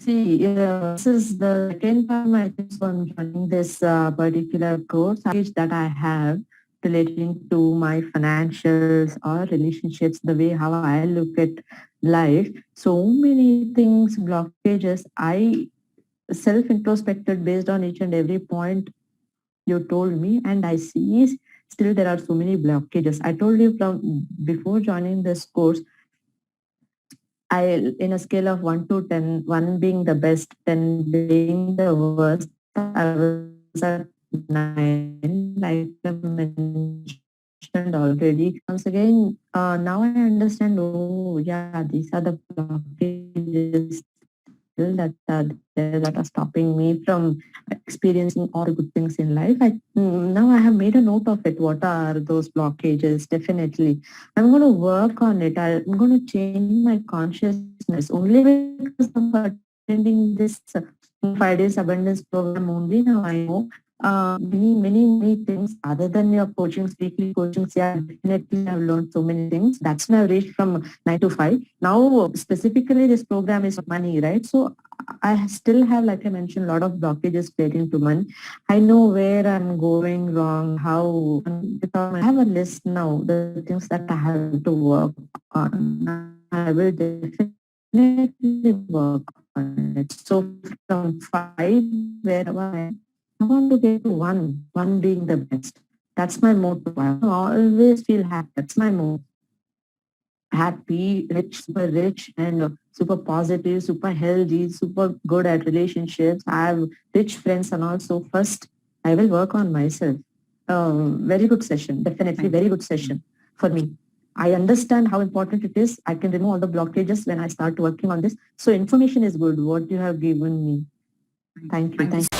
See, this is the second time I think so I'm joining this particular course that I have relating to my financials or relationships, the way how I look at life. So many things, blockages. I self-introspected based on each and every point you told me, and I see still there are so many blockages. I told you from before joining this course, I, in a scale of 1 to 10, 1 being the best, 10 being the worst, I was at 9, like I mentioned already. Once again, now I understand, oh yeah, these are the blockages still that are there that are stopping me from experiencing all the good things in life. Now I have made a note of it. What are those blockages? Definitely. I'm going to work on it. I'm going to change my consciousness. Only because of attending this 5 days abundance program only, now I know many things other than your coachings, weekly coachings. Yeah, definitely I've learned so many things. That's when I reached from 9 to 5. Now, specifically, this program is about money, right? So I still have, like I mentioned, a lot of blockages relating to money. I know where I'm going wrong, how, because I have a list now, the things that I have to work on. I will definitely work on it. So from 5, wherever I am, I want to get to 1 being the best. That's my motto. I want to always feel happy. That's my motto. Happy, rich, super rich, and super positive, super healthy, super good at relationships. I have rich friends, and also first, I will work on myself. Very good session, definitely very good Thank session for me. I understand how important it is. I can remove all the blockages when I start working on this. So information is good, what you have given me. thank you. Thank you. Thank you Thank you so